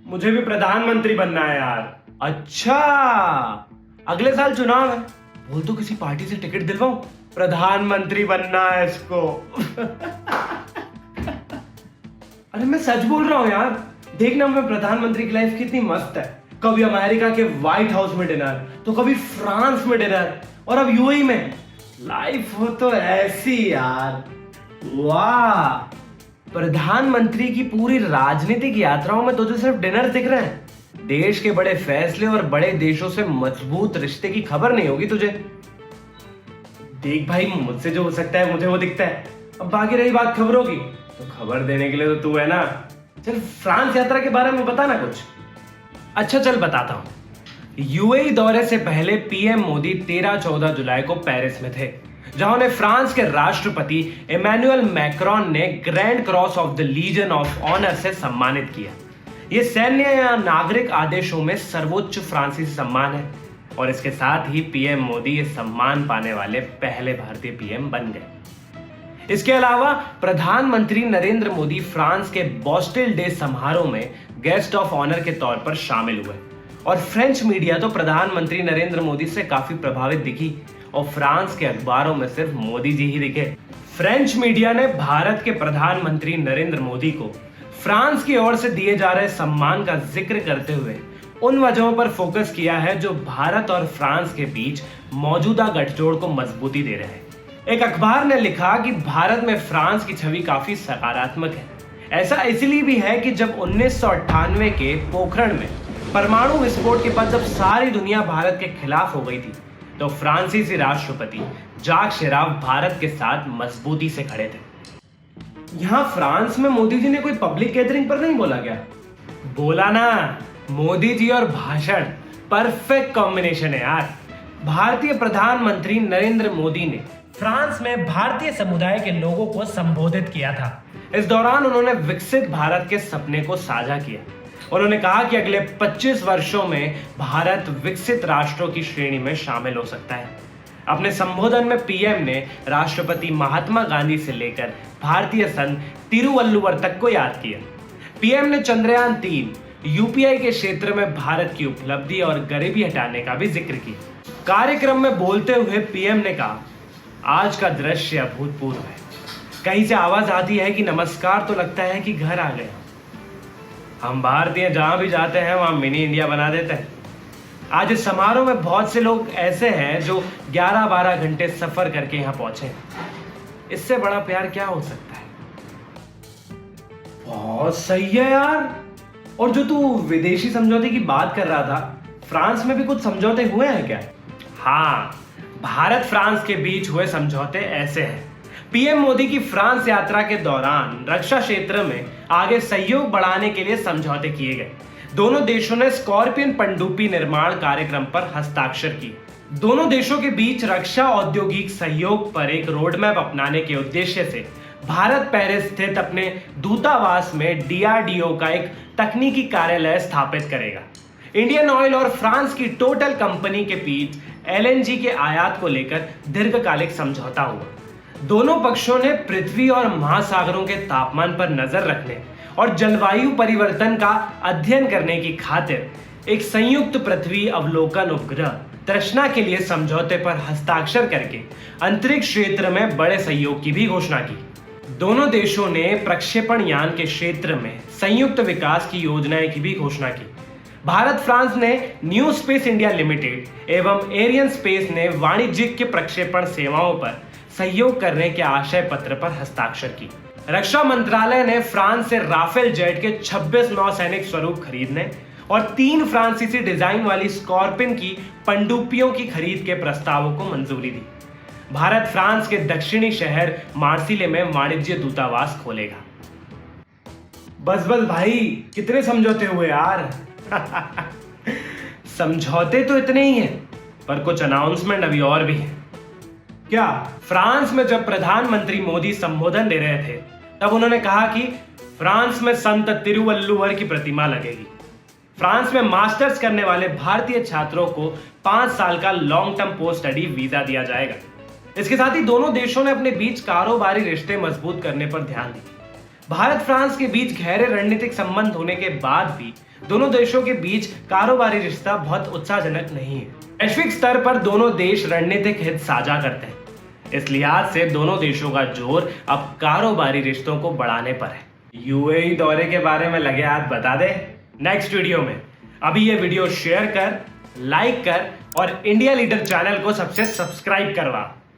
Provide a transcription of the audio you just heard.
मुझे भी प्रधानमंत्री बनना है यार। अच्छा, अगले साल चुनाव है, बोल तो किसी पार्टी से टिकट दिलवाऊं, प्रधानमंत्री बनना है इसको। अरे मैं सच बोल रहा हूं यार, देखना मैं प्रधानमंत्री की लाइफ कितनी मस्त है। कभी अमेरिका के व्हाइट हाउस में डिनर, तो कभी फ्रांस में डिनर, और अब यूएई में। लाइफ हो तो ऐसी यार, वाह। प्रधानमंत्री की पूरी राजनीतिक यात्राओं में तुझे सिर्फ डिनर दिख रहे हैं, देश के बड़े फैसले और बड़े देशों से मजबूत रिश्ते की खबर नहीं होगी तुझे। देख भाई, मुझसे जो हो सकता है मुझे वो दिखता है। अब बाकी रही बात खबरों की, तो खबर देने के लिए तो तू है ना। चल फ्रांस यात्रा के बारे में बता ना कुछ। अच्छा चल बताता हूं। यूएई दौरे से पहले पीएम मोदी 13-14 जुलाई को पेरिस में थे, जहां उन्हें फ्रांस के राष्ट्रपति इमैनुअल मैक्रोन ने grand cross of the legion of honour से सम्मानित किया। यह सैन्य या नागरिक आदेशों में सर्वोच्च फ्रांसीसी सम्मान है, और इसके साथ ही पीएम मोदी इस सम्मान पाने वाले पहले भारतीय पीएम बन गए। इसके अलावा प्रधानमंत्री नरेंद्र मोदी फ्रांस के बॉस्टिल डे समारोह में गेस्ट ऑफ ऑनर के तौर पर शामिल हुए, और फ्रेंच मीडिया तो प्रधानमंत्री नरेंद्र मोदी से काफी प्रभावित दिखी, और फ्रांस के अखबारों में सिर्फ मोदी जी ही दिखे। फ्रेंच मीडिया ने भारत के प्रधानमंत्री नरेंद्र मोदी को फ्रांस की ओर से दिए जा रहे सम्मान का जिक्र करते हुए उन वजहों पर फोकस किया है जो भारत और फ्रांस के बीच मौजूदा गठजोड़ को मजबूती दे रहे हैं। एक अखबार ने लिखा कि भारत में फ्रांस की छवि काफी सकारात्मक है। ऐसा इसलिए भी है कि जब 1998 के पोखरण में परमाणु विस्फोट के बाद जब सारी दुनिया भारत के खिलाफ हो गई थी, तो फ्रांसीसी राष्ट्रपति जाक शिराफ भारत के साथ मजबूती से खड़े थे। यहां फ्रांस में मोदी जी ने कोई पब्लिक गैदरिंग पर नहीं बोला क्या? बोला ना, मोदी जी और भाषण परफेक्ट कॉम्बिनेशन है यार। भारतीय प्रधानमंत्री नरेंद्र मोदी ने फ्रांस में भारतीय समुदाय के लोगों को संबोधित किया था। इस दौरान उन्होंने विकसित भारत के सपने को साझा किया। उन्होंने कहा कि अगले 25 वर्षों में भारत विकसित राष्ट्रों की श्रेणी में शामिल हो सकता है। अपने संबोधन में पीएम ने राष्ट्रपति महात्मा गांधी से लेकर भारतीय संत तिरुवल्लुवर तक को याद किया। पीएम ने चंद्रयान 3 यूपीआई के क्षेत्र में भारत की उपलब्धि और गरीबी हटाने का भी जिक्र किया। कार्यक्रम में बोलते हुए पीएम ने कहा, आज का दृश्य अभूतपूर्व है। कहीं से आवाज आती है कि नमस्कार, तो लगता है कि घर आ गए। हम भारतीय जहां भी जाते हैं वहां मिनी इंडिया बना देते हैं। आज इस समारोह में बहुत से लोग ऐसे हैं जो 11-12 घंटे सफर करके यहां पहुंचे। इससे बड़ा प्यार क्या हो सकता है? बहुत सही है यार। और जो तू विदेशी समझौते की बात कर रहा था, फ्रांस में भी कुछ समझौते हुए हैं क्या? हाँ, भारत फ्रांस के बीच हुए समझौते ऐसे हैं। पीएम मोदी की फ्रांस यात्रा के दौरान रक्षा क्षेत्र में आगे सहयोग बढ़ाने के लिए समझौते किए गए। दोनों देशों ने स्कॉर्पियन पनडुब्बी निर्माण कार्यक्रम पर हस्ताक्षर किए। दोनों देशों के बीच रक्षा औद्योगिक सहयोग पर एक रोडमैप अपनाने के उद्देश्य से भारत पेरिस स्थित अपने दूतावास में डीआरडीओ का एक तकनीकी कार्यालय स्थापित करेगा। इंडियन ऑयल और फ्रांस की टोटल कंपनी के बीच एलएनजी के आयात को लेकर दीर्घकालिक समझौता हुआ। दोनों पक्षों ने पृथ्वी और महासागरों के तापमान पर नजर रखने और जलवायु परिवर्तन का अध्ययन करने की खातिर एक संयुक्त पृथ्वी अवलोकन उपग्रह तृष्णा के लिए समझौते पर हस्ताक्षर करके अंतरिक्ष क्षेत्र में बड़े सहयोग की भी घोषणा की। दोनों देशों ने प्रक्षेपण यान के क्षेत्र में संयुक्त विकास की योजनाएं की भी घोषणा की। भारत फ्रांस ने न्यू स्पेस इंडिया लिमिटेड एवं एरियन स्पेस ने वाणिज्यिक प्रक्षेपण सेवाओं पर सहयोग करने के आशय पत्र पर हस्ताक्षर की। रक्षा मंत्रालय ने फ्रांस से राफेल जेट के 26 नौसैनिक स्वरूप खरीदने और 3 फ्रांसीसी डिजाइन वाली स्कॉर्पियन की पनडुब्बियों की खरीद के प्रस्तावों को मंजूरी दी। भारत फ्रांस के दक्षिणी शहर मार्सिले में वाणिज्य दूतावास खोलेगा। बस बस भाई, कितने समझौते हुए यार। समझौते तो इतने ही हैं, पर कुछ अनाउंसमेंट अभी और भी हैं। क्या? फ्रांस में जब प्रधानमंत्री मोदी संबोधन दे रहे थे, तब उन्होंने कहा कि फ्रांस में संत तिरुवल्लुवर की प्रतिमा लगेगी। फ्रांस में मास्टर्स करने वाले भारतीय छात्रों को 5 साल का long term post study visa दिया जाएगा। इसके साथ ही दोनों देशों ने अपने बीच कारोबारी रिश्ते मजबूत करने पर ध्यान दिया। भारत फ्रांस के बीच गहरे रणनीतिक संबंध होने के बाद भी दोनों देशों के बीच कारोबारी रिश्ता बहुत उत्साहजनक नहीं है। वैश्विक स्तर पर दोनों देश रणनीतिक हित साझा करते हैं। इस लिहाज से दोनों देशों का जोर अब कारोबारी रिश्तों को बढ़ाने पर है। यूएई दौरे के बारे में लगे हाथ बता दे नेक्स्ट वीडियो में। अभी ये वीडियो शेयर कर, लाइक कर और इंडिया लीडर चैनल को सबसे सब्सक्राइब करवा।